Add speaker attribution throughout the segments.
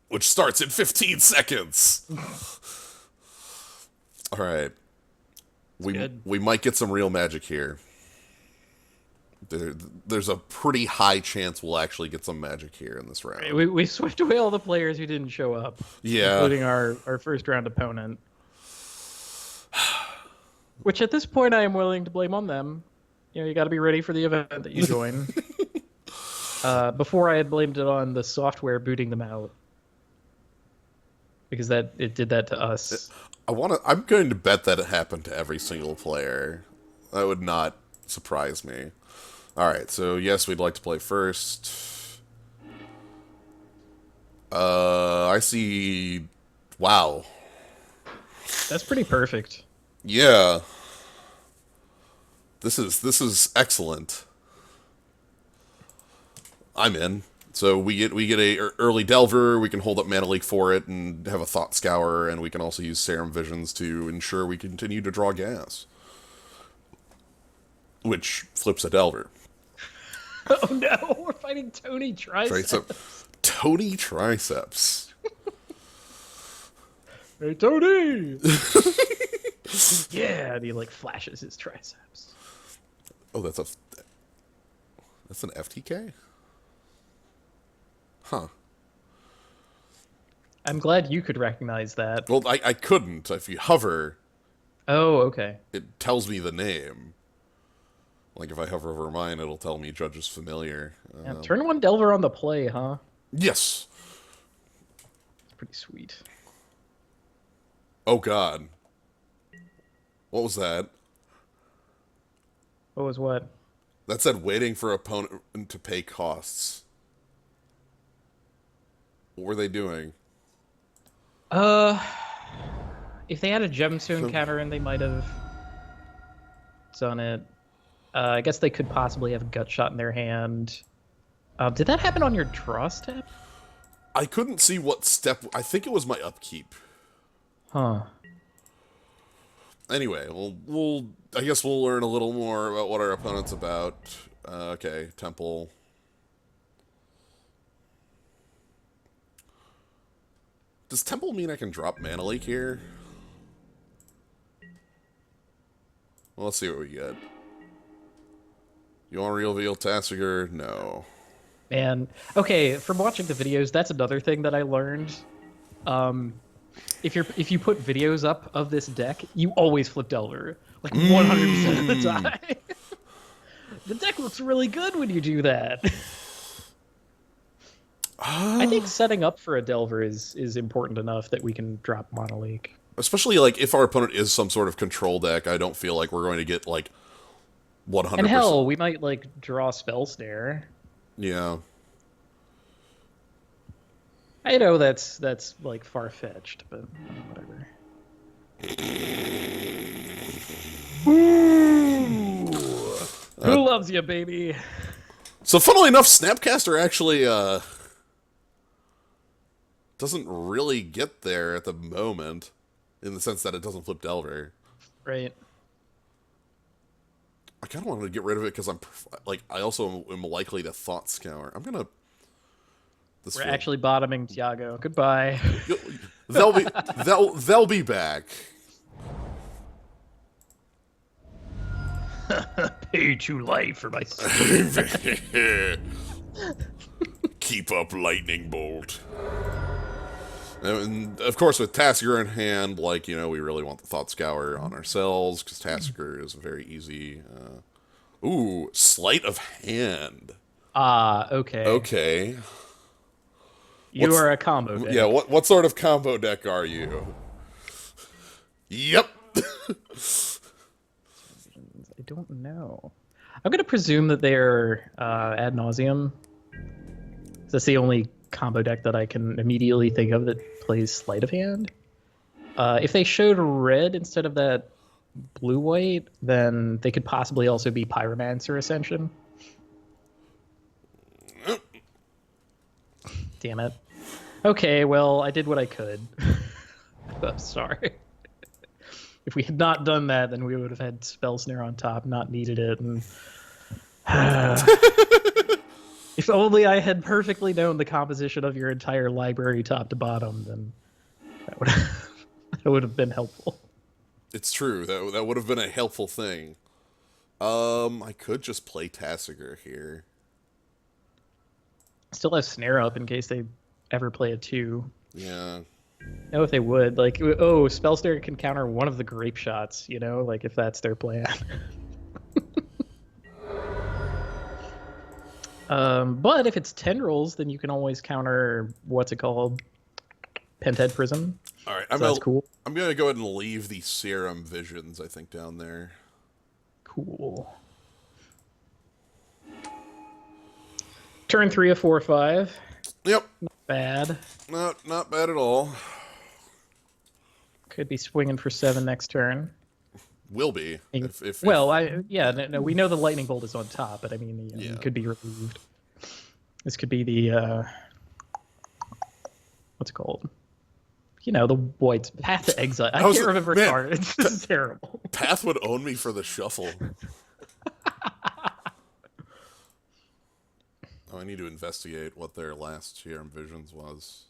Speaker 1: which starts in 15 seconds. All right. We might get some real magic here. There's a pretty high chance we'll actually get some magic here in this round.
Speaker 2: We swept away all the players who didn't show up,
Speaker 1: Yeah.
Speaker 2: including our first round opponent. Which at this point I am willing to blame on them. You know, you got to be ready for the event that you join. Before I had blamed it on the software booting them out, because it did that to us.
Speaker 1: I'm going to bet that it happened to every single player. That would not surprise me. All right, so yes, we'd like to play first. I see. Wow.
Speaker 2: That's pretty perfect.
Speaker 1: Yeah. This is excellent. I'm in. So we get a early Delver, we can hold up Mana Leak for it and have a Thought Scour, and we can also use Serum Visions to ensure we continue to draw gas. Which flips a Delver.
Speaker 2: Oh no, we're fighting Tony Triceps.
Speaker 1: Tony Triceps.
Speaker 2: Hey Tony! Yeah, and he like flashes his triceps.
Speaker 1: Oh, that's an FTK? Huh.
Speaker 2: I'm glad you could recognize that.
Speaker 1: Well, I couldn't. If you hover,
Speaker 2: Oh, okay.
Speaker 1: it tells me the name. Like, if I hover over mine, it'll tell me Judge is familiar.
Speaker 2: Yeah, turn one Delver on the play, huh?
Speaker 1: Yes!
Speaker 2: It's pretty sweet.
Speaker 1: Oh, God. What was that?
Speaker 2: What was what?
Speaker 1: That said waiting for opponent to pay costs. What were they doing?
Speaker 2: If they had a Gemstone counter in, they might have done it. I guess they could possibly have a Gut Shot in their hand. Did that happen on your draw step?
Speaker 1: I couldn't see what step... I think it was my upkeep.
Speaker 2: Huh.
Speaker 1: Anyway, I guess we'll learn a little more about what our opponent's about. Okay, Temple. Does Temple mean I can drop Mana Leak here? Well, let's see what we get. You want to reveal Tassiger? No.
Speaker 2: And okay, from watching the videos, that's another thing that I learned. If you put videos up of this deck, you always flip Delver, like 100% of the time. The deck looks really good when you do that. I think setting up for a Delver is important enough that we can drop Mana Leak.
Speaker 1: Especially, like, if our opponent is some sort of control deck, I don't feel like we're going to get, like, 100%.
Speaker 2: And hell, we might, like, draw Spell Snare.
Speaker 1: Yeah.
Speaker 2: I know that's like, far-fetched, but whatever. Who loves you, baby?
Speaker 1: So, funnily enough, Snapcaster actually, doesn't really get there at the moment, in the sense that it doesn't flip Delver.
Speaker 2: Right.
Speaker 1: I kind of wanted to get rid of it because I also am likely to Thought Scour. I'm gonna...
Speaker 2: We're actually bottoming Tiago. Goodbye.
Speaker 1: They'll be back.
Speaker 2: Pay to life for my
Speaker 1: Keep up, Lightning Bolt. And of course, with Tassiger in hand, like, you know, we really want the Thought Scour on ourselves, because Tassiger is very easy. Ooh, Sleight of Hand.
Speaker 2: Okay.
Speaker 1: Okay.
Speaker 2: You are a combo deck.
Speaker 1: Yeah, what sort of combo deck are you? Yep.
Speaker 2: I don't know. I'm going to presume that they're Ad Nauseam. That's the only combo deck that I can immediately think of that plays Sleight of Hand. If they showed red instead of that blue-white, then they could possibly also be Pyromancer Ascension. Damn it. Okay, well, I did what I could. I'm sorry. If we had not done that, then we would have had Spell Snare on top, not needed it, and... If only I had perfectly known the composition of your entire library top to bottom, then that would that would have been helpful.
Speaker 1: It's true. That would have been a helpful thing. I could just play Tassiger here.
Speaker 2: Still have Snare up in case they ever play a 2.
Speaker 1: Yeah.
Speaker 2: Know if they would. Like, oh, Spell Snare can counter one of the grape shots, you know? Like, if that's their plan. But if it's Tendrils, then you can always counter, what's it called? Penthead Prism.
Speaker 1: All right,
Speaker 2: that's cool.
Speaker 1: I'm gonna go ahead and leave the Serum Visions, I think, down there.
Speaker 2: Cool. Turn 3 of 4 or 5.
Speaker 1: Yep.
Speaker 2: Not bad.
Speaker 1: Not bad at all.
Speaker 2: Could be swinging for 7 next turn.
Speaker 1: Will be.
Speaker 2: No, we know the Lightning Bolt is on top, but I mean, it could be removed. This could be the what's it called? You know, the white Path to Exile. I can't remember cards. This is terrible.
Speaker 1: Path would own me for the shuffle. Oh, I need to investigate what their last Serum Visions was.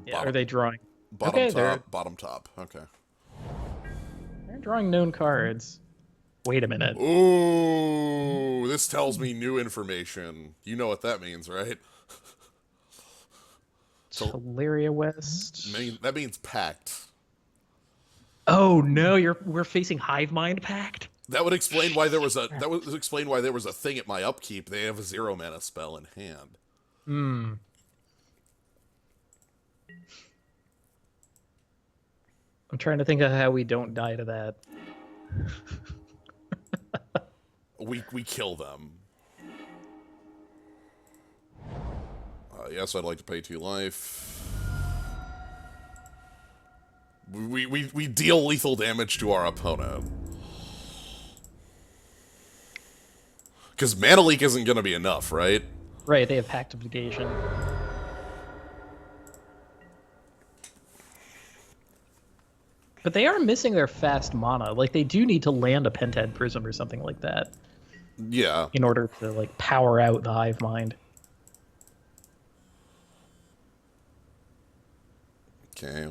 Speaker 2: Yeah, are they drawing?
Speaker 1: Bottom top. Okay.
Speaker 2: They're drawing known cards. Wait a minute.
Speaker 1: Ooh, this tells me new information. You know what that means, right?
Speaker 2: Hilaria West.
Speaker 1: That means Pact.
Speaker 2: Oh no, we're facing Hive Mind Pact.
Speaker 1: That would explain why there was a thing at my upkeep. They have a 0 mana spell in hand.
Speaker 2: Hmm. I'm trying to think of how we don't die to that.
Speaker 1: we kill them. Yes, I'd like to pay 2 life. We deal lethal damage to our opponent. Because Mana Leak isn't going to be enough, right?
Speaker 2: Right, they have Pact of Negation. But they are missing their fast mana. Like, they do need to land a Penthead Prism or something like that.
Speaker 1: Yeah.
Speaker 2: In order to, like, power out the Hive Mind.
Speaker 1: Okay.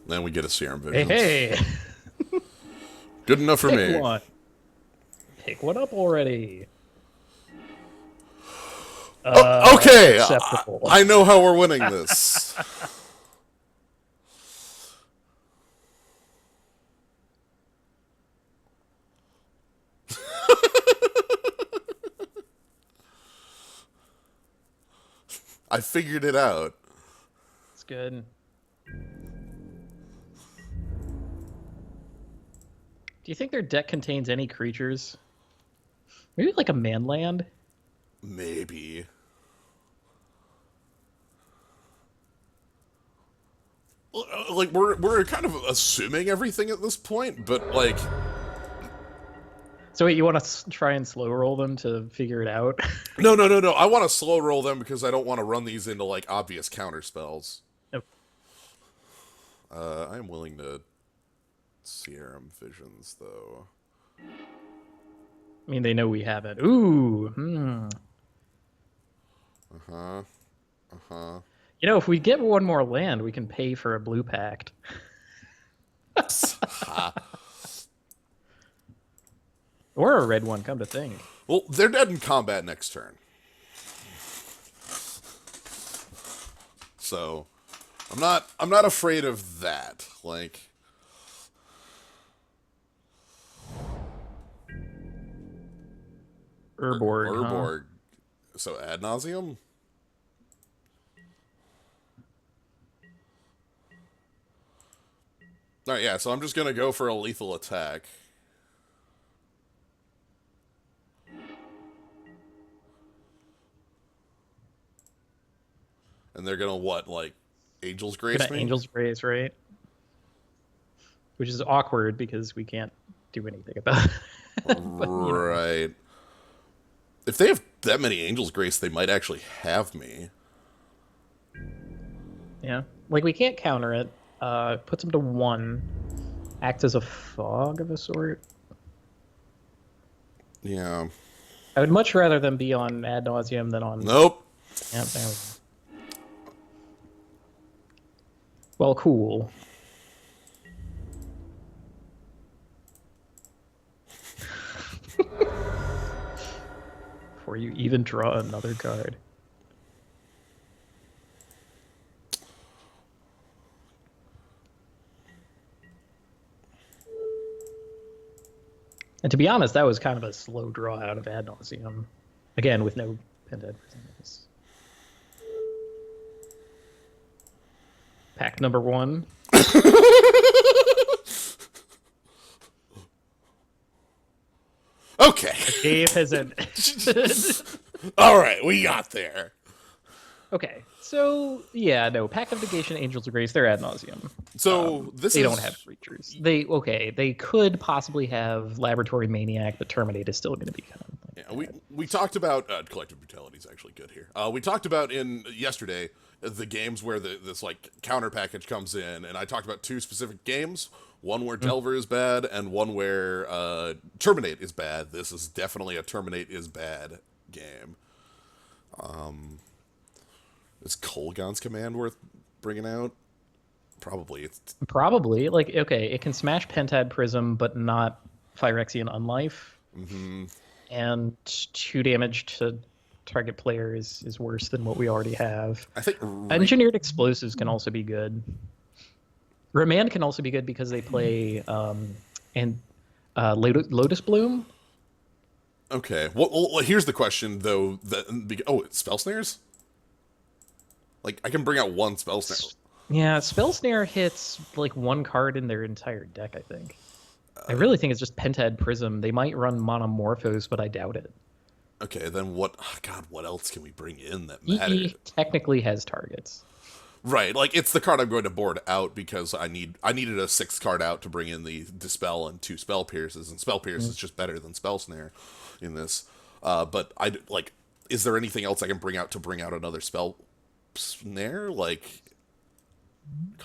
Speaker 1: Then we get a Serum Vision.
Speaker 2: Hey!
Speaker 1: Good enough for me.
Speaker 2: One. Pick one up already.
Speaker 1: Okay!
Speaker 2: Acceptable.
Speaker 1: I know how we're winning this. I figured it out.
Speaker 2: It's good. Do you think their deck contains any creatures? Maybe like a manland?
Speaker 1: Maybe. Like, we're kind of assuming everything at this point, but, like...
Speaker 2: So wait, you want to try and slow roll them to figure it out?
Speaker 1: No. I want to slow roll them because I don't want to run these into, like, obvious counter spells.
Speaker 2: Nope.
Speaker 1: I'm willing to Serum Visions, though.
Speaker 2: I mean, they know we have it. Ooh. You know, if we get one more land, we can pay for a blue pact. Or a red one, come to think.
Speaker 1: Well, they're dead in combat next turn. So, I'm not afraid of that. Like,
Speaker 2: Urborg.
Speaker 1: Huh? So, Ad Nauseam? Alright, yeah, so I'm just gonna go for a lethal attack. And they're gonna what, like, Angel's Grace me?
Speaker 2: Angel's Grace, right? Which is awkward because we can't do anything about it. But,
Speaker 1: right. If they have that many Angel's Grace, they might actually have me.
Speaker 2: Yeah. Like, we can't counter it. Puts them to 1. Acts as a fog of a sort.
Speaker 1: Yeah.
Speaker 2: I would much rather them be on Ad Nauseam than on.
Speaker 1: Nope.
Speaker 2: Yep, there we go. Well, cool. Before you even draw another card. And to be honest, that was kind of a slow draw out of Ad Nauseam. Again, with no Pentad Prisms. Pack number 1.
Speaker 1: Okay.
Speaker 2: Dave has ended.
Speaker 1: All right, we got there.
Speaker 2: Okay, so yeah, no, Pack of Negation, Angels of Grace, they're Ad Nauseam.
Speaker 1: So
Speaker 2: They don't have creatures. They could possibly have Laboratory Maniac, but Terminate is still going to be kind of like
Speaker 1: we talked about collective brutality is actually good here. We talked about in yesterday the games where this like counter package comes in, and I talked about 2 specific games. One where Delver is bad, and one where Terminate is bad. This is definitely a Terminate is bad game. Is Kolgon's Command worth bringing out? Probably.
Speaker 2: Probably. Like, okay, it can smash Pentad Prism, but not Phyrexian Unlife.
Speaker 1: Mm-hmm.
Speaker 2: And 2 damage to target player is worse than what we already have.
Speaker 1: I think
Speaker 2: Engineered Explosives can also be good. Remand can also be good because they play Lotus Bloom.
Speaker 1: Okay. Well, here's the question, though. It's Spell Snares? Like, I can bring out 1 Spell Snare.
Speaker 2: Yeah, Spell Snare hits like 1 card in their entire deck, I think. I really think it's just Pentad Prism. They might run Monomorphos, but I doubt it.
Speaker 1: Okay, then what... Oh, God, what else can we bring in that matters?
Speaker 2: EE technically has targets.
Speaker 1: Right, like, it's the card I'm going to board out because I needed a 6th card out to bring in the Dispel and 2 Spell Pierces, and Spell Pierce is just better than Spell Snare in this. But, is there anything else I can bring out to bring out another Spell Snare? Like...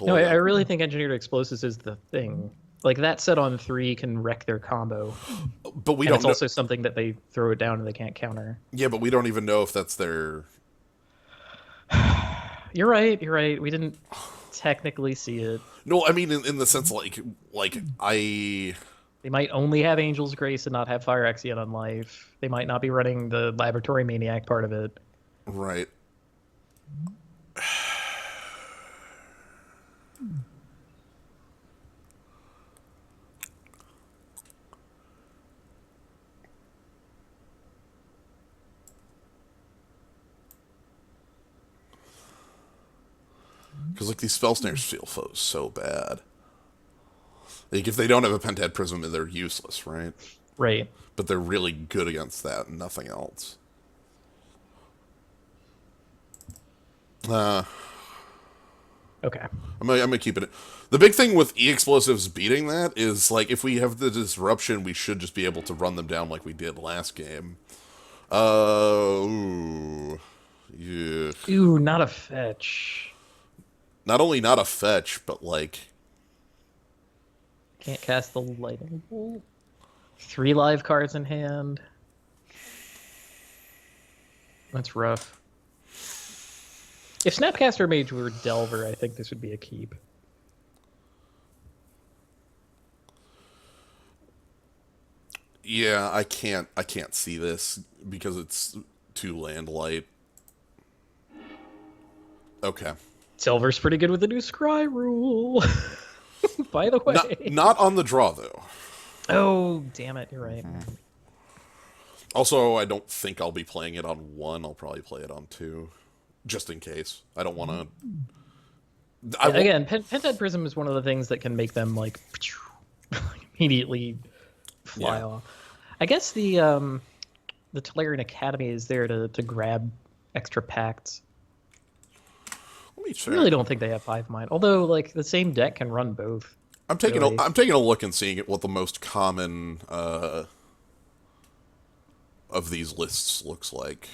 Speaker 2: No, I really think Engineered Explosives is the thing. Like, that set on 3 can wreck their combo.
Speaker 1: But we don't
Speaker 2: it's also something that they throw it down and they can't counter.
Speaker 1: Yeah, but we don't even know if that's their...
Speaker 2: You're right. We didn't technically see it.
Speaker 1: No, I mean in the sense
Speaker 2: They might only have Angel's Grace and not have Phyrexian Unlife. They might not be running the Laboratory Maniac part of it.
Speaker 1: Right. Because, like, these Spell Snares feel so bad. Like, if they don't have a Pentad Prism, they're useless, right?
Speaker 2: Right.
Speaker 1: But they're really good against that and nothing else.
Speaker 2: Okay.
Speaker 1: I'm gonna keep it. The big thing with E-Explosives beating that is, like, if we have the Disruption, we should just be able to run them down like we did last game. Ooh. Yeah.
Speaker 2: Ooh, not a fetch.
Speaker 1: Not only not a fetch, but, like...
Speaker 2: Can't cast the Lightning Bolt. 3 live cards in hand. That's rough. If Snapcaster Mage were Delver, I think this would be a keep.
Speaker 1: Yeah, I can't see this because it's too land light. Okay.
Speaker 2: Silver's pretty good with the new Scry rule. By the way.
Speaker 1: Not on the draw, though.
Speaker 2: Oh, damn it. You're right.
Speaker 1: Mm-hmm. Also, I don't think I'll be playing it on 1. I'll probably play it on 2. Just in case. I don't want to...
Speaker 2: Again, Pentad Prism is one of the things that can make them, like, immediately fly off. I guess the Tolarian Academy is there to grab extra pacts. I really don't think they have 5 mind. Although, like, the same deck can run both.
Speaker 1: I'm taking a look and seeing what the most common of these lists looks like.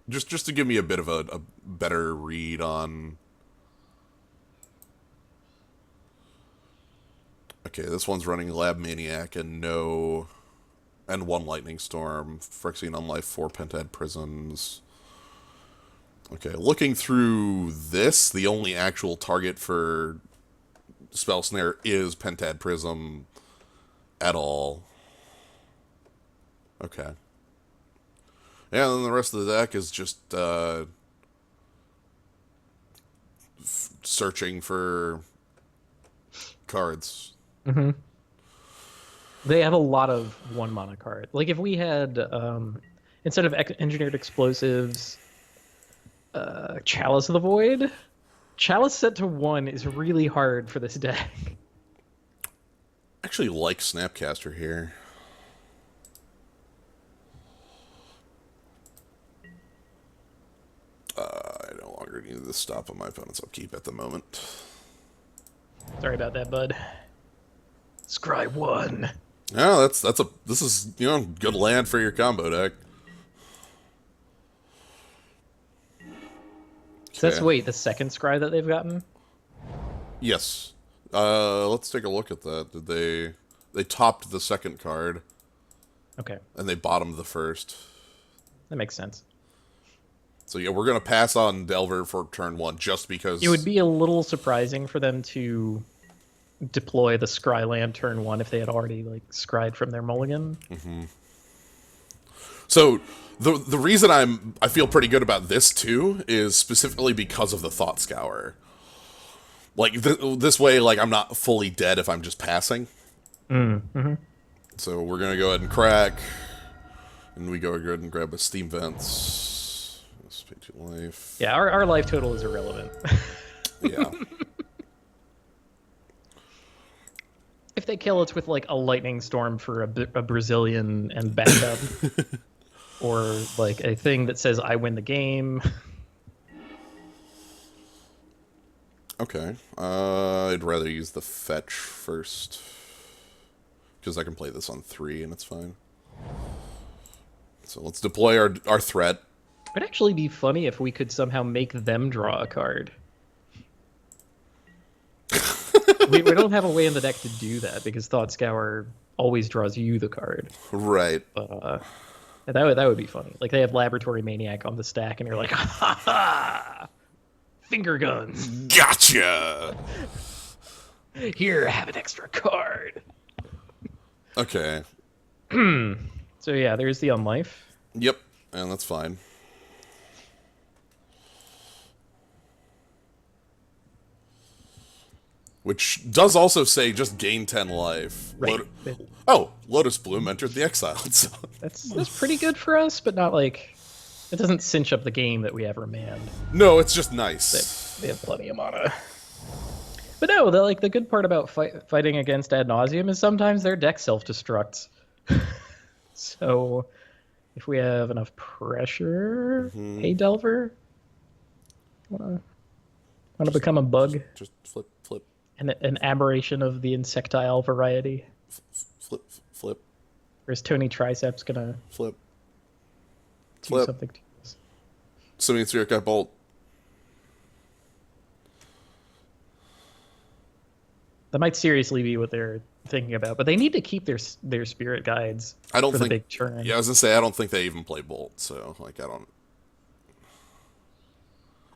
Speaker 1: Just to give me a bit of a better read on... Okay, this one's running Lab Maniac and no And 1 Lightning Storm, Phyrexian Unlife, 4 Pentad Prisms. Okay, looking through this, the only actual target for Spell Snare is Pentad Prism at all. Okay. Yeah, and then the rest of the deck is just searching for cards.
Speaker 2: Mm-hmm. They have a lot of 1-mana cards. Like if we had, instead of Engineered Explosives, Chalice of the Void, Chalice set to 1 is really hard for this deck.
Speaker 1: I actually like Snapcaster here. I no longer need the stop on my opponent's upkeep at the moment.
Speaker 2: Sorry about that, bud. Scry 1.
Speaker 1: Yeah, this is good land for your combo deck.
Speaker 2: So that's wait, the second scry that they've gotten?
Speaker 1: Yes. Let's take a look at that. Did they topped the second card?
Speaker 2: Okay.
Speaker 1: And they bottomed the first.
Speaker 2: That makes sense.
Speaker 1: So yeah, we're gonna pass on Delver for turn 1 just because
Speaker 2: It would be a little surprising for them to deploy the scry land turn 1 if they had already like scryed from their mulligan.
Speaker 1: Mm-hmm. So the reason I feel pretty good about this too is specifically because of the Thought Scour. Like this way, like I'm not fully dead if I'm just passing.
Speaker 2: Mm-hmm.
Speaker 1: So we're gonna go ahead and crack, and we go ahead and grab a Steam Vents. Let's pay 2 life.
Speaker 2: Yeah, our life total is irrelevant.
Speaker 1: Yeah.
Speaker 2: If they kill us with like a lightning storm for a Brazilian and backup, or like a thing that says I win the game.
Speaker 1: Okay. I'd rather use the fetch first, because I can play this on 3 and it's fine. So let's deploy our threat.
Speaker 2: It would actually be funny if we could somehow make them draw a card. we don't have a way in the deck to do that because Thought Scour always draws you the card.
Speaker 1: Right.
Speaker 2: But that would be funny. Like they have Laboratory Maniac on the stack, and you're like, ha ha, finger guns.
Speaker 1: Gotcha.
Speaker 2: Here, have an extra card.
Speaker 1: Okay.
Speaker 2: So yeah, there's the Unlife.
Speaker 1: Yep, and that's fine. Which does also say just gain 10 life.
Speaker 2: Right.
Speaker 1: Lotus Bloom entered the Exiled Zone.
Speaker 2: That's pretty good for us, but not like it doesn't cinch up the game that we have Remand.
Speaker 1: No, it's just nice.
Speaker 2: They have plenty of mana. But no, the good part about fighting against Ad Nauseam is sometimes their deck self-destructs. So if we have enough pressure, hey Delver, wanna become a bug?
Speaker 1: Just flip.
Speaker 2: An aberration of the insectile variety.
Speaker 1: Flip.
Speaker 2: Or is Tony Triceps gonna
Speaker 1: Flip.
Speaker 2: do something to us?
Speaker 1: Simian Spirit Guy Bolt.
Speaker 2: That might seriously be what they're thinking about, but they need to keep their spirit guides
Speaker 1: I don't
Speaker 2: for
Speaker 1: think
Speaker 2: the big turn.
Speaker 1: Yeah, I was gonna say I don't think they even play Bolt, so like I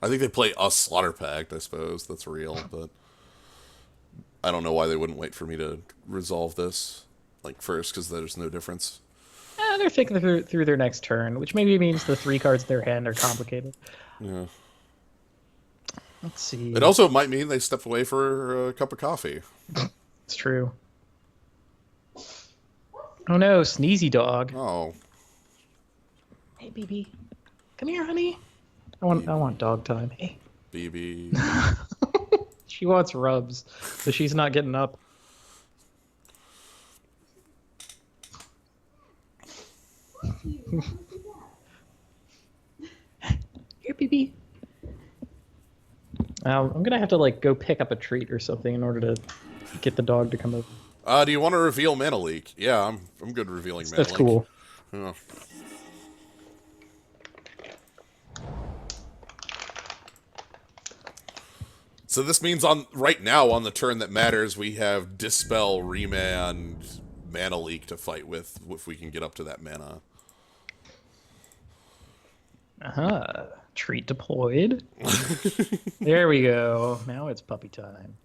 Speaker 1: think they play a Slaughter Pact, I suppose. That's real, but I don't know why they wouldn't wait for me to resolve this like first, because there's no difference.
Speaker 2: They're thinking through their next turn, which maybe means the 3 cards in their hand are complicated.
Speaker 1: Yeah.
Speaker 2: Let's see.
Speaker 1: It also might mean they step away for a cup of coffee.
Speaker 2: It's true. Oh no, Sneezy Dog.
Speaker 1: Oh.
Speaker 2: Hey, BB. Come here, honey. I want dog time. Hey.
Speaker 1: BB.
Speaker 2: She wants rubs, so she's not getting up. Here, BB. I'm gonna have to like go pick up a treat or something in order to get the dog to come over.
Speaker 1: Do you want to reveal Mana Leak? Yeah, I'm good revealing Mana Leak.
Speaker 2: That's cool.
Speaker 1: Yeah. So this means right now on the turn that matters, we have Dispel, Remand, mana leak to fight with if we can get up to that mana.
Speaker 2: Treat deployed. There we go. Now it's puppy time.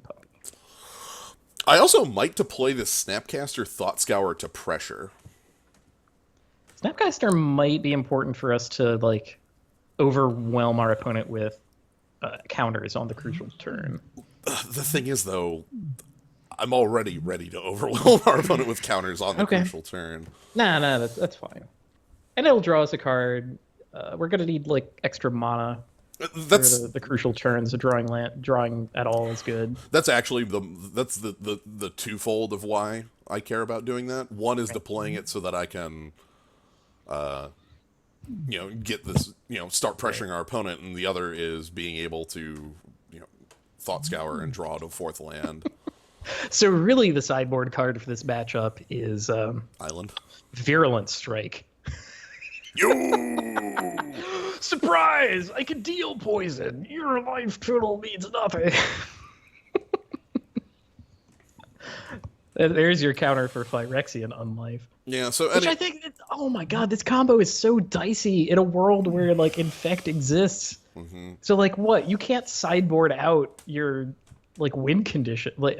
Speaker 2: Puppy.
Speaker 1: I also might deploy this Snapcaster Thought Scour to pressure.
Speaker 2: Snapcaster might be important for us to like overwhelm our opponent with counters on the crucial turn.
Speaker 1: The thing is, though, I'm already ready to overwhelm our opponent with counters on the crucial turn.
Speaker 2: Nah, that's fine. And it'll draw us a card. We're gonna need like extra mana.
Speaker 1: That's
Speaker 2: the crucial turns. So drawing at all is good.
Speaker 1: That's actually the twofold of why I care about doing that. One is deploying it so that I can, get this, start pressuring our opponent, and the other is being able to, Thought Scour and draw to a fourth land.
Speaker 2: So really, the sideboard card for this matchup is
Speaker 1: Island.
Speaker 2: Virulent Strike.
Speaker 1: Yo!
Speaker 2: Surprise! I can deal poison. Your life total means nothing. There's your counter for Phyrexian Unlife.
Speaker 1: Yeah, so
Speaker 2: Which I think, oh my god, this combo is so dicey in a world where like Infect exists.
Speaker 1: Mm-hmm.
Speaker 2: So like what? You can't sideboard out your like win condition. Like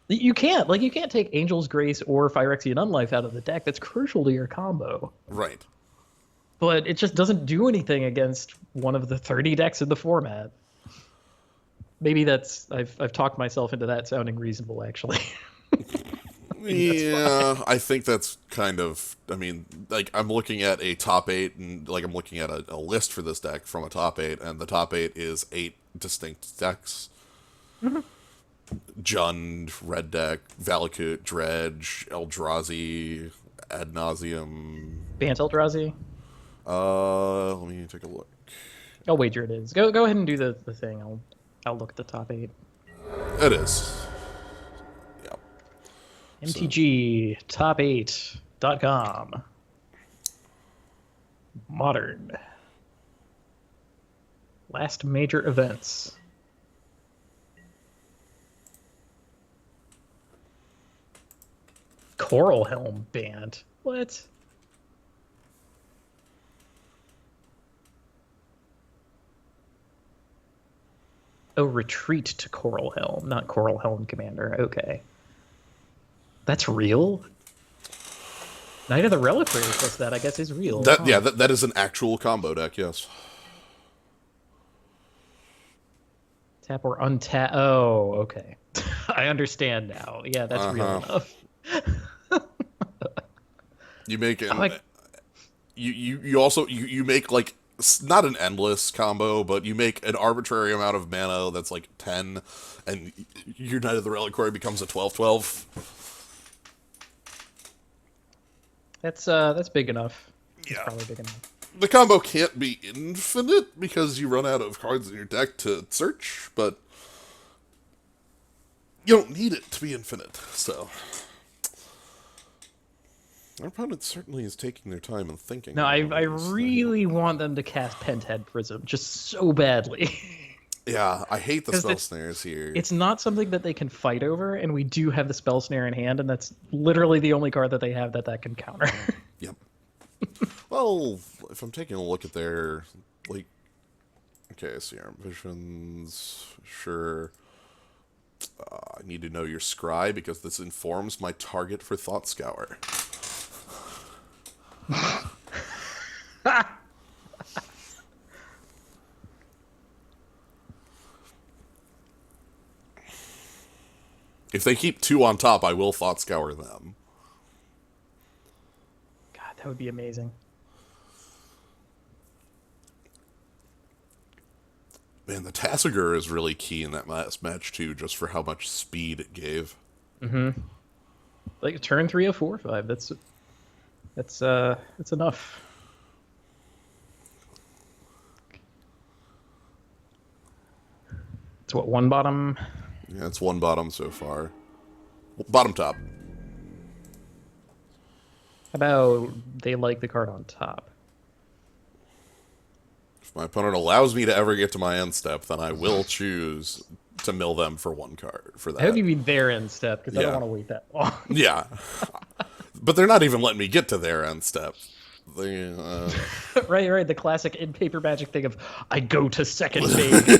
Speaker 2: you can't take Angel's Grace or Phyrexian Unlife out of the deck. That's crucial to your combo.
Speaker 1: Right.
Speaker 2: But it just doesn't do anything against one of the 30 decks in the format. Maybe that's I've talked myself into that sounding reasonable, actually.
Speaker 1: Yeah, I think that's kind of. I mean, like I'm looking at a top 8, and like I'm looking at a list for this deck from a top 8, and the top 8 is 8 distinct decks.
Speaker 2: Mm-hmm.
Speaker 1: Jund, Red Deck, Valakut, Dredge, Eldrazi, Ad Nauseam.
Speaker 2: Bant Eldrazi?
Speaker 1: Let me take a look.
Speaker 2: I'll wager it is. Go ahead and do the thing. I'll look at the top 8.
Speaker 1: It is. Yep.
Speaker 2: MTG top8.com. Modern. Last major events. Coral Helm banned. What? Oh, retreat to Coral Helm, not Coral Helm Commander. Okay. That's real? Knight of the Reliquary plus that, I guess, is real.
Speaker 1: Yeah, that is an actual combo deck, yes.
Speaker 2: Tap or untap. Oh, okay. I understand now. Yeah, that's real enough.
Speaker 1: You make you also make like not an endless combo, but you make an arbitrary amount of mana that's like 10, and your Knight of the Reliquary becomes a 12/12.
Speaker 2: That's big enough.
Speaker 1: Yeah,
Speaker 2: it's probably big enough.
Speaker 1: The combo can't be infinite because you run out of cards in your deck to search, but you don't need it to be infinite. So our opponent certainly is taking their time and thinking.
Speaker 2: No, I really want them to cast Penthead Prism just so badly.
Speaker 1: Yeah, I hate the spell snares here.
Speaker 2: It's not something that they can fight over, and we do have the spell snare in hand, and that's literally the only card that they have that can counter.
Speaker 1: Yep. Well, if I'm taking a look at their, like, okay, so your ambitions, sure. I need to know your scry because this informs my target for Thought Scour. If they keep 2 on top, I will Thought Scour them.
Speaker 2: God, that would be amazing.
Speaker 1: Man, the Tassiger is really key in that last match, too, just for how much speed it gave.
Speaker 2: Mm-hmm. Like, turn 3 of 4 or 5, that's enough. It's what, 1 bottom?
Speaker 1: Yeah, it's 1 bottom so far. Bottom top.
Speaker 2: How about they like the card on top?
Speaker 1: If my opponent allows me to ever get to my end step, then I will choose to mill them for 1 card for that.
Speaker 2: I hope you mean their end step, because I don't
Speaker 1: Yeah.
Speaker 2: want to wait that long.
Speaker 1: Yeah, but they're not even letting me get to their end step. They,
Speaker 2: Right. The classic in paper Magic thing of, I go to second phase.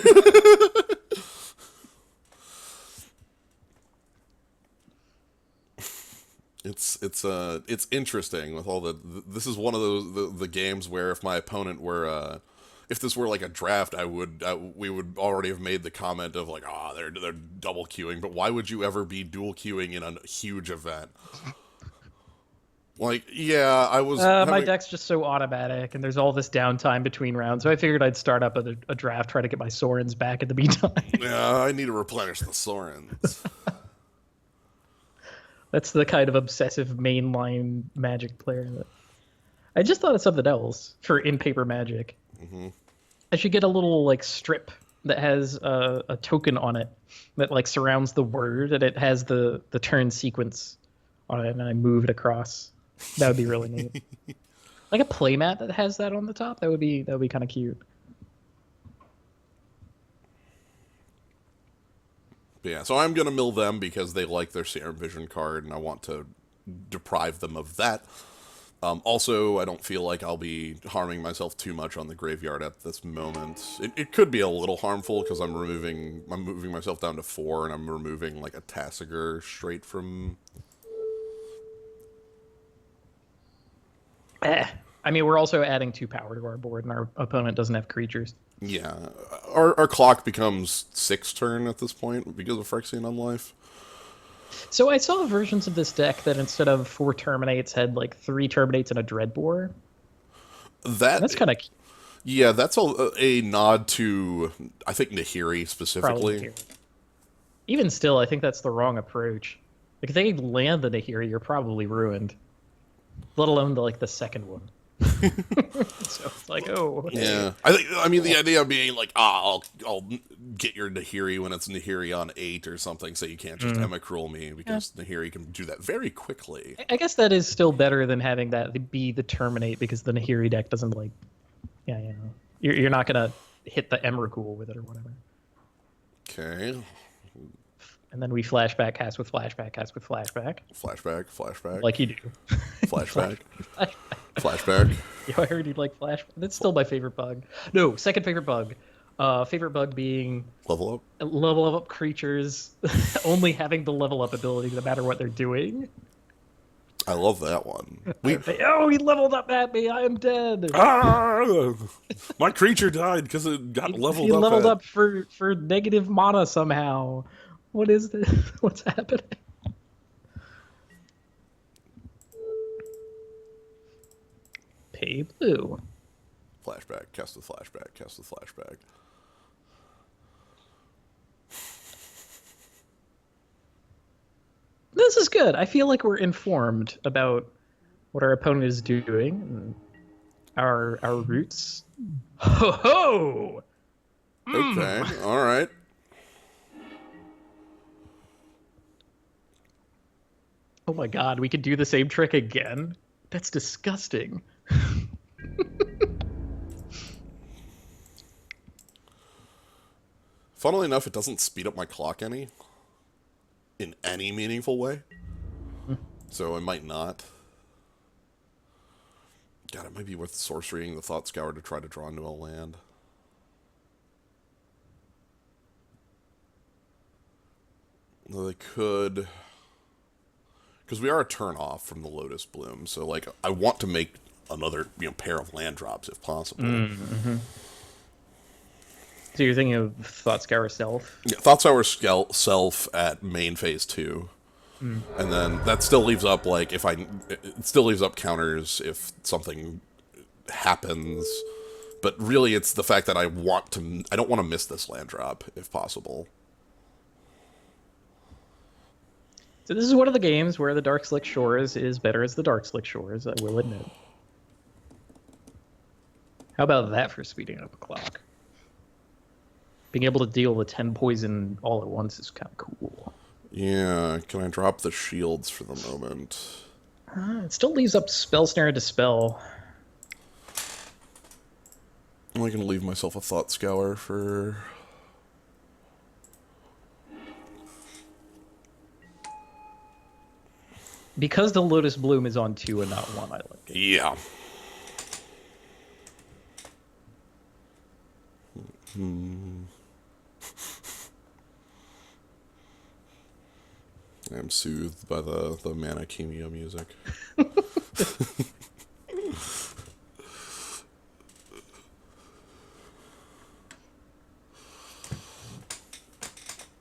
Speaker 1: It's interesting with all the. This is one of the games where if my opponent were if this were like a draft, we would already have made the comment of like, they're double queuing, but why would you ever be dual queuing in a huge event? Like, yeah, I was.
Speaker 2: My deck's just so automatic, and there's all this downtime between rounds, so I figured I'd start up a draft, try to get my Sorens back in the meantime.
Speaker 1: Yeah, I need to replenish the Sorens.
Speaker 2: That's the kind of obsessive mainline Magic player that. I just thought of something else for in paper Magic.
Speaker 1: Mm-hmm.
Speaker 2: I should get a little like strip that has a token on it that like surrounds the word, and it has the turn sequence on it, and I move it across. That would be really neat. Like a playmat that has that on the top. That would be kind of cute.
Speaker 1: But yeah, so I'm gonna mill them because they like their Serum Vision card, and I want to deprive them of that. Also, I don't feel like I'll be harming myself too much on the graveyard at this moment. It could be a little harmful because I'm moving myself down to 4, and I'm removing like a Tassiger straight from.
Speaker 2: I mean, we're also adding 2 power to our board, and our opponent doesn't have creatures.
Speaker 1: Yeah, our clock becomes 6 turn at this point because of Phyrexian Unlife.
Speaker 2: So I saw versions of this deck that instead of 4 Terminates had like 3 Terminates and a Dreadbore. That's kind of
Speaker 1: yeah. That's a nod to I think Nahiri specifically.
Speaker 2: Nahiri. Even still, I think that's the wrong approach. Like if they land the Nahiri, you're probably ruined. Let alone the second one. So it's like, oh. Okay.
Speaker 1: Yeah, I mean the idea of being like, I'll get your Nahiri when it's Nahiri on 8 or something, so you can't just Emacruel me because Nahiri can do that very quickly.
Speaker 2: I guess that is still better than having that be the Terminate, because the Nahiri deck doesn't you're not gonna hit the Emrakul with it or whatever.
Speaker 1: Okay.
Speaker 2: And then we flashback cast with flashback cast with flashback.
Speaker 1: Flashback.
Speaker 2: Like you do.
Speaker 1: Flashback. Flashback.
Speaker 2: Yo, I heard you'd like flashback. That's still my favorite bug. No, second favorite bug. Favorite bug being
Speaker 1: Level
Speaker 2: up creatures only having the level up ability no matter what they're doing.
Speaker 1: I love that one.
Speaker 2: He leveled up at me. I am dead.
Speaker 1: My creature died because it got leveled up.
Speaker 2: He leveled up for negative mana somehow. What is this? What's happening? Pay blue.
Speaker 1: Flashback. Cast with flashback.
Speaker 2: This is good. I feel like we're informed about what our opponent is doing and our roots. Ho ho!
Speaker 1: Okay. All right.
Speaker 2: Oh my god, we could do the same trick again? That's disgusting.
Speaker 1: Funnily enough, it doesn't speed up my clock in any meaningful way. So it might not. God, it might be worth sorcerying the Thought Scour to try to draw into a land. Though they could... Because we are a turn off from the Lotus Bloom, so like I want to make another pair of land drops if possible.
Speaker 2: Mm-hmm. So you're thinking of Thought Scour Self?
Speaker 1: Yeah, Thought Scour Self at main phase 2. And then that still leaves up it still leaves up counters if something happens. But really it's the fact that I don't want to miss this land drop if possible.
Speaker 2: So this is one of the games where the Dark Slick Shores is better as the Dark Slick Shores, I will admit. How about that for speeding up a clock? Being able to deal with 10 poison all at once is kind of cool.
Speaker 1: Yeah, can I drop the shields for the moment?
Speaker 2: It still leaves up Spell Snare to Dispel.
Speaker 1: I'm going to leave myself a Thought Scour for...
Speaker 2: because the Lotus Bloom is on 2 and not 1, I like it.
Speaker 1: Yeah. I'm soothed by the Mana Kimia music.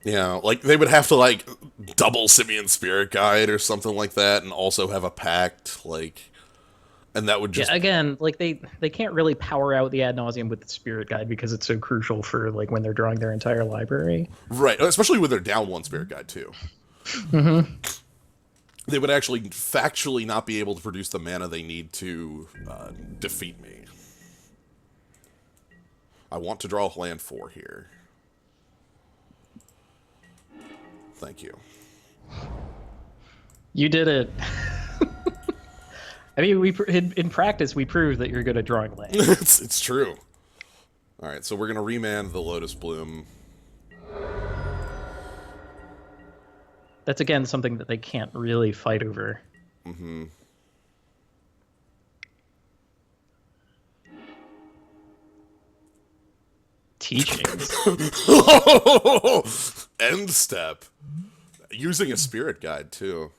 Speaker 1: Yeah, like they would have to like double Simian Spirit Guide or something like that, and also have a pact, like, and that would just
Speaker 2: again, like they can't really power out the Ad Nauseam with the Spirit Guide because it's so crucial for like when they're drawing their entire library.
Speaker 1: right, especially with their down 1 Spirit Guide too.
Speaker 2: Mm-hmm.
Speaker 1: They would actually factually not be able to produce the mana they need to defeat me. I want to draw land 4 here. Thank you.
Speaker 2: You did it. I mean, in practice we proved that you're good at drawing land.
Speaker 1: It's true. All right, so we're gonna remand the Lotus Bloom.
Speaker 2: That's again something that they can't really fight over.
Speaker 1: Mm-hmm.
Speaker 2: Teachings.
Speaker 1: End step. Using a Spirit Guide too.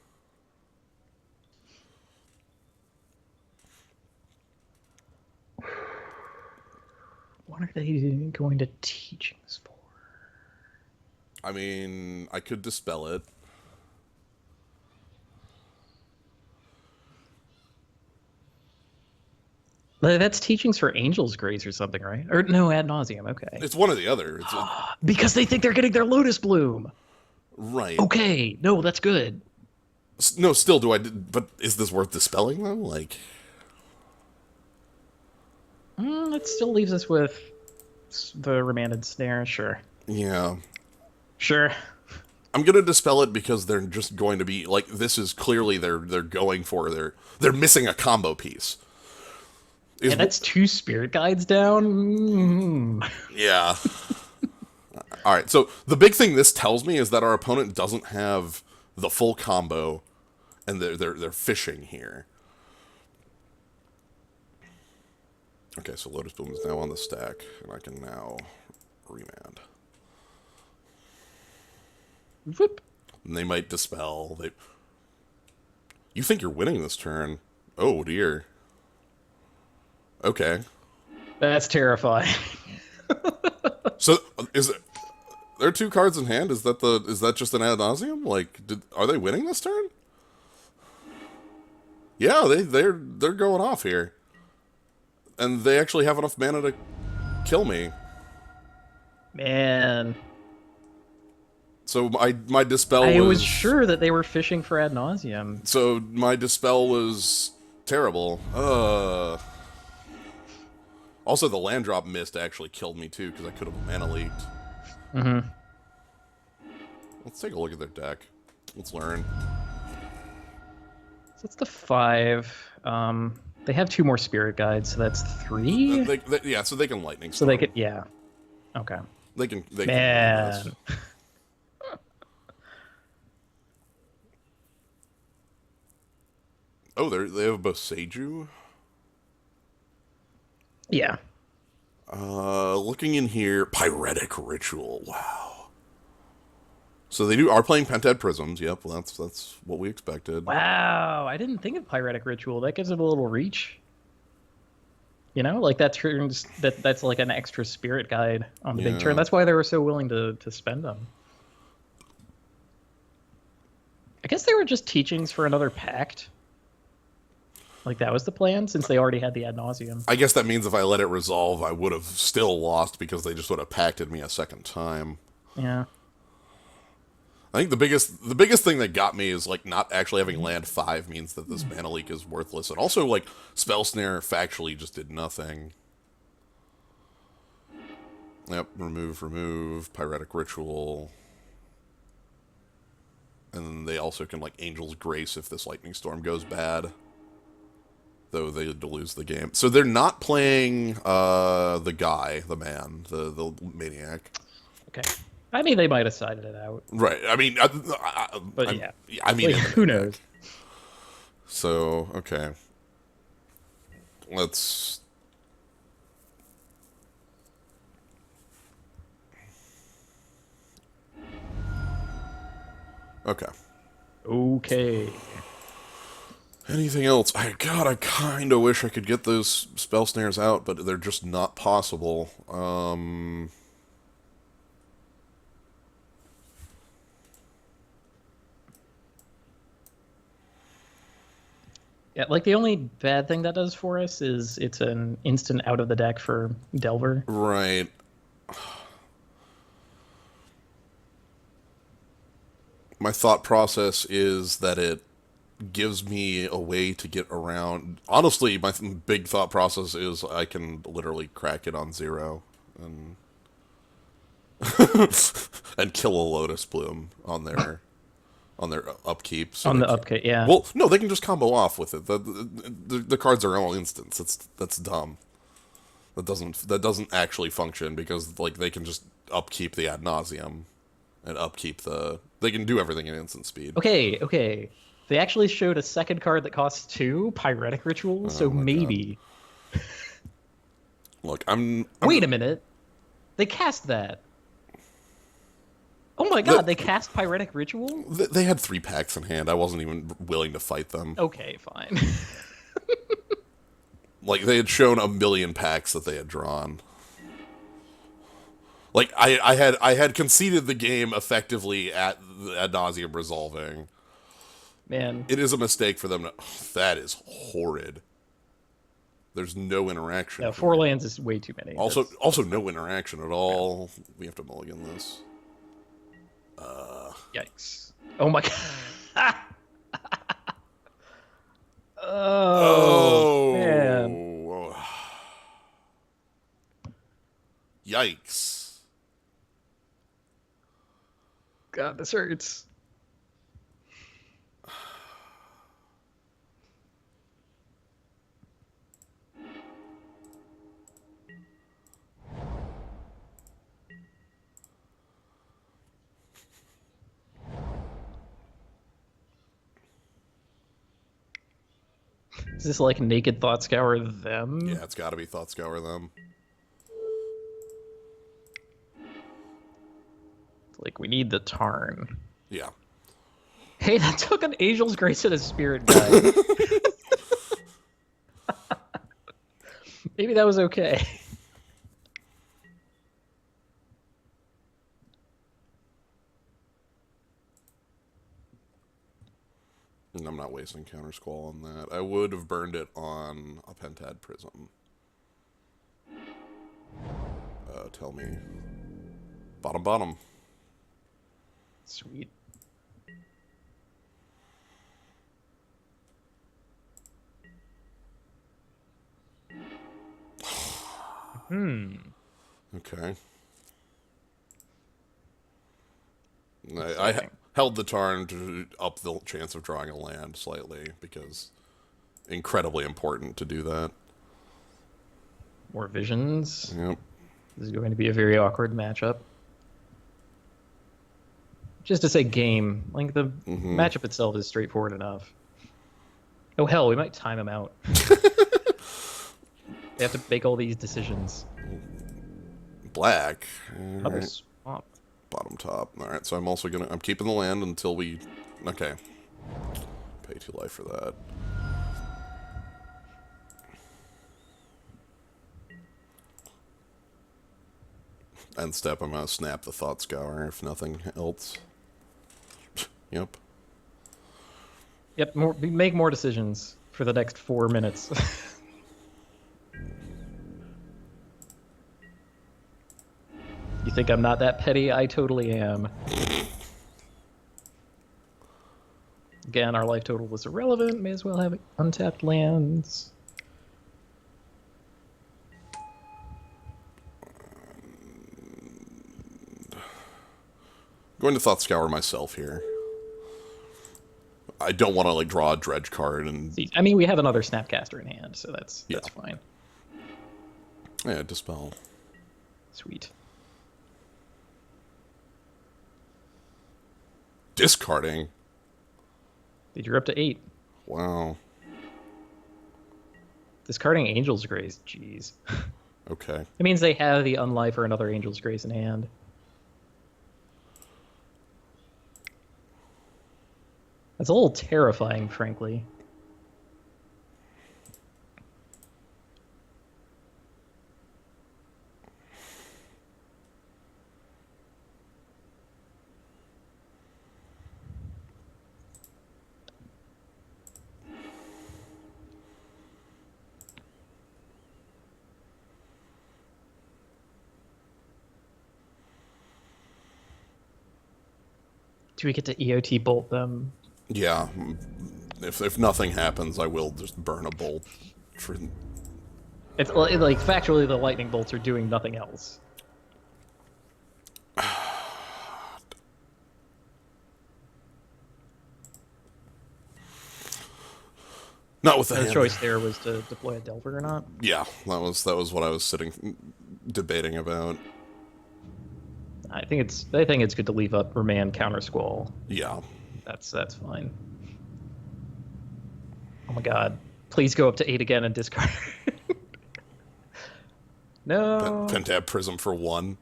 Speaker 2: What are they going to teachings for?
Speaker 1: I mean, I could dispel it.
Speaker 2: That's teachings for Angel's Grace or something, right? Or no, Ad Nauseam. Okay.
Speaker 1: It's one or the other. It's
Speaker 2: Because they think they're getting their Lotus Bloom.
Speaker 1: right.
Speaker 2: Okay. No, that's good.
Speaker 1: No, still, but is this worth dispelling though? Like,
Speaker 2: It still leaves us with the Remanded Snare. Sure.
Speaker 1: yeah.
Speaker 2: Sure.
Speaker 1: I'm gonna dispel it because they're just going to be like, this is clearly they're going for they're missing a combo piece.
Speaker 2: And that's 2 Spirit Guides down.
Speaker 1: Yeah. All right. So the big thing this tells me is that our opponent doesn't have the full combo, and they're fishing here. Okay, so Lotus Bloom is now on the stack, and I can now remand.
Speaker 2: Whoop.
Speaker 1: And they might dispel. You think you're winning this turn? Oh dear. Okay.
Speaker 2: That's terrifying.
Speaker 1: So is it? There are 2 cards in hand. Is that just an Ad Nauseam? Like, are they winning this turn? Yeah, they're going off here, and they actually have enough mana to kill me.
Speaker 2: Man.
Speaker 1: So my dispel
Speaker 2: I was sure that they were fishing for Ad Nauseam.
Speaker 1: So my dispel was terrible. Also, the land drop mist actually killed me too because I could have mana leaked.
Speaker 2: Mm-hmm.
Speaker 1: Let's take a look at their deck. Let's learn.
Speaker 2: So that's the 5. They have 2 more Spirit Guides, so that's 3.
Speaker 1: Yeah, so they can lightning.
Speaker 2: So they could, yeah. Okay.
Speaker 1: They can.
Speaker 2: Man.
Speaker 1: Can oh, they have Boseiju.
Speaker 2: Yeah.
Speaker 1: Looking in here, Pyretic Ritual. Wow. So they are playing Pentad Prisms. Yep, well, that's what we expected.
Speaker 2: Wow, I didn't think of Pyretic Ritual. That gives them a little reach. You know, like that turns that's like an extra Spirit Guide on the big turn. That's why they were so willing to spend them. I guess they were just teachings for another pact. Like that was the plan, since they already had the Ad Nauseam.
Speaker 1: I guess that means if I let it resolve, I would have still lost because they just would have pacted me a second time.
Speaker 2: Yeah.
Speaker 1: I think the biggest thing that got me is like not actually having land 5 means that this mana leak is worthless, and also like Spell Snare factually just did nothing. Yep, remove Pyretic Ritual, and then they also can like Angel's Grace if this Lightning Storm goes bad. Though they had to lose the game, so they're not playing the guy, the man, the maniac.
Speaker 2: Okay. I mean, they might have sided it out.
Speaker 1: Right. I mean,
Speaker 2: But
Speaker 1: I mean,
Speaker 2: like, who knows?
Speaker 1: So, okay. Let's... Okay.
Speaker 2: Okay.
Speaker 1: Anything else? God, I kind of wish I could get those spell snares out, but they're just not possible.
Speaker 2: Yeah, like the only bad thing that does for us is it's an instant out of the deck for Delver.
Speaker 1: Right. My thought process is that it gives me a way to get around. Honestly, my big thought process is I can literally crack it on 0 and and kill a Lotus Bloom on their upkeep. So
Speaker 2: On
Speaker 1: they
Speaker 2: the
Speaker 1: can,
Speaker 2: upkeep, yeah.
Speaker 1: well, no, they can just combo off with it. The cards are all instants. That's dumb. That doesn't actually function because like they can just upkeep the Ad Nauseam and upkeep the. They can do everything in instant speed.
Speaker 2: Okay. They actually showed a second card that costs 2, Pyretic Ritual, so
Speaker 1: my God.
Speaker 2: maybe.
Speaker 1: Look, I'm
Speaker 2: Wait a minute. They cast that. Oh my god, they cast Pyretic Ritual?
Speaker 1: They had 3 packs in hand. I wasn't even willing to fight them.
Speaker 2: Okay, fine.
Speaker 1: Like, they had shown a million packs that they had drawn. Like, I had conceded the game effectively at Ad Nauseam resolving.
Speaker 2: Man.
Speaker 1: It is a mistake for them to... That is horrid. There's no interaction.
Speaker 2: Yeah, 4 lands is way too many.
Speaker 1: Also no interaction at all. Yeah. We have to mulligan this.
Speaker 2: Yikes. Oh my god. Oh, man.
Speaker 1: Yikes.
Speaker 2: God, this hurts. Is this like Naked Thought Scour them?
Speaker 1: Yeah, it's got to be Thought Scour them.
Speaker 2: Like, we need the Tarn.
Speaker 1: Yeah.
Speaker 2: Hey, that took an Angel's Grace and a Spirit Guide. Maybe that was okay.
Speaker 1: I'm not wasting Counter Squall on that. I would have burned it on a Pentad Prism. Tell me. Bottom.
Speaker 2: Sweet.
Speaker 1: Okay. I held the Tarn to up the chance of drawing a land slightly because incredibly important to do that.
Speaker 2: More visions.
Speaker 1: Yep.
Speaker 2: This is going to be a very awkward matchup. Just to say game, like the matchup itself is straightforward enough. Oh hell, we might time him out. They have to make all these decisions.
Speaker 1: Black.
Speaker 2: Other swamp.
Speaker 1: Bottom top. Alright, so I'm keeping the land until we... Okay. Pay 2 life for that. End step, I'm gonna snap the Thought Scour, if nothing else. Yep.
Speaker 2: Yep, make more decisions for the next 4 minutes. You think I'm not that petty? I totally am. Again, our life total was irrelevant. May as well have untapped lands.
Speaker 1: Going to Thought Scour myself here. I don't want to like draw a dredge card and...
Speaker 2: See, I mean, we have another Snapcaster in hand, so that's fine.
Speaker 1: Yeah, Dispel.
Speaker 2: Sweet.
Speaker 1: Discarding?
Speaker 2: You're up to 8.
Speaker 1: Wow.
Speaker 2: Discarding Angel's Grace, jeez.
Speaker 1: Okay.
Speaker 2: It means they have the Unlife or another Angel's Grace in hand. That's a little terrifying, frankly. Do we get to EOT bolt them?
Speaker 1: Yeah. If nothing happens, I will just burn a bolt. For...
Speaker 2: It's like factually, the lightning bolts are doing nothing else.
Speaker 1: Not with the
Speaker 2: The
Speaker 1: hand.
Speaker 2: choice there was to deploy a Delver or not.
Speaker 1: Yeah, that was what I was debating about.
Speaker 2: I think it's good to leave up Remand Counter Squall.
Speaker 1: Yeah.
Speaker 2: That's fine. Oh my god. Please go up to 8 again and discard. No.
Speaker 1: Pentab Prism for 1.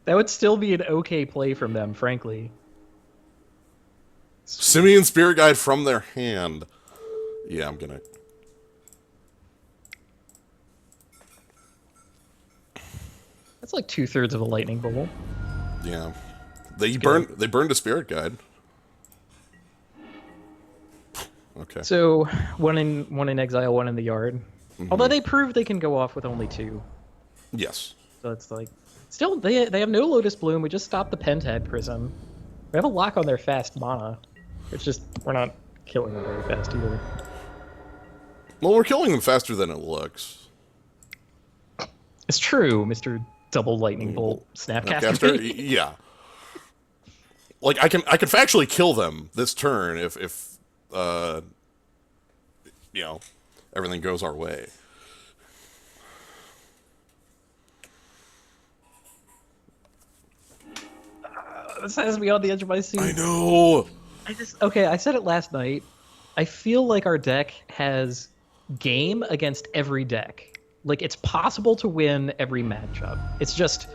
Speaker 2: That would still be an okay play from them, frankly.
Speaker 1: Simian Spirit Guide from their hand. Yeah, I'm gonna...
Speaker 2: That's like 2/3 of a lightning bolt.
Speaker 1: Yeah. They burned a Spirit Guide. Okay.
Speaker 2: So one in exile, one in the yard. Although they proved they can go off with only 2.
Speaker 1: Yes.
Speaker 2: So it's like still they have no Lotus Bloom. We just stopped the Pentad Prism. We have a lock on their fast mana. It's just we're not killing them very fast either.
Speaker 1: Well, we're killing them faster than it looks.
Speaker 2: It's true, Mr. Double Lightning Bolt Snapcaster.
Speaker 1: Yeah. Like I can factually kill them this turn if you know, everything goes our way.
Speaker 2: This has me on the edge of my seat.
Speaker 1: I know.
Speaker 2: I said it last night. I feel like our deck has game against every deck. Like, it's possible to win every matchup. It's just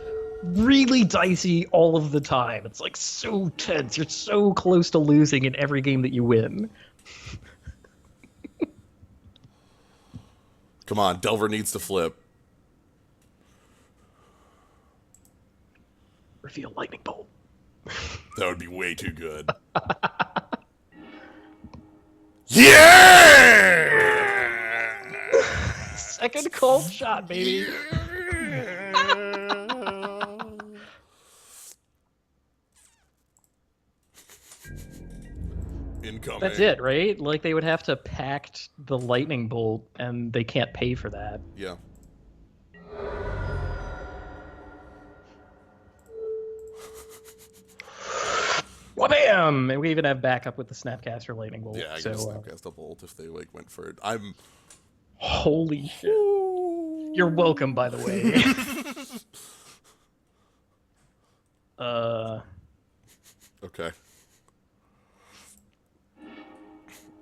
Speaker 2: really dicey all of the time. It's like so tense. You're so close to losing in every game that you win.
Speaker 1: Come on, Delver needs to flip.
Speaker 2: Reveal Lightning Bolt.
Speaker 1: That would be way too good. Yeah!
Speaker 2: Second cold shot, baby.
Speaker 1: Incoming.
Speaker 2: That's it, right? Like, they would have to pact the Lightning Bolt, and they can't pay for that.
Speaker 1: Yeah.
Speaker 2: Wha-bam! And we even have backup with the Snapcaster Lightning Bolt.
Speaker 1: Yeah, I
Speaker 2: so,
Speaker 1: guess Snapcast a bolt if they went for it. I'm...
Speaker 2: Holy shit. You're welcome, by the way.
Speaker 1: Okay.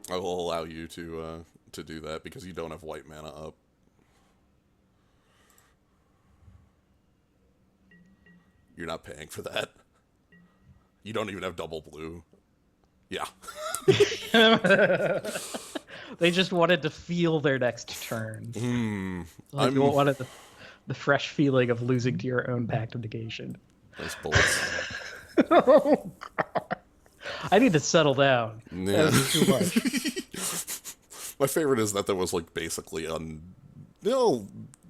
Speaker 1: I will allow you to do that because you don't have white mana up. You're not paying for that. You don't even have double blue. Yeah.
Speaker 2: They just wanted to feel their next turn. Like, you wanted the fresh feeling of losing to your own Pact of Negation.
Speaker 1: Those bullets.
Speaker 2: Oh, God. I need to settle down.
Speaker 1: Yeah.
Speaker 2: That was too much.
Speaker 1: My favorite is that was like basically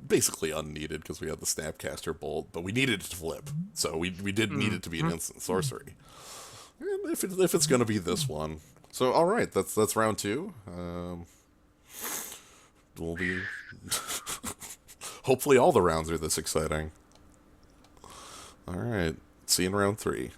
Speaker 1: basically unneeded because we had the Snapcaster bolt, but we needed it to flip, so we did need it to be an instant sorcery. And if it's gonna be this one, so all right, that's round 2. We'll be hopefully all the rounds are this exciting. All right, see you in round 3.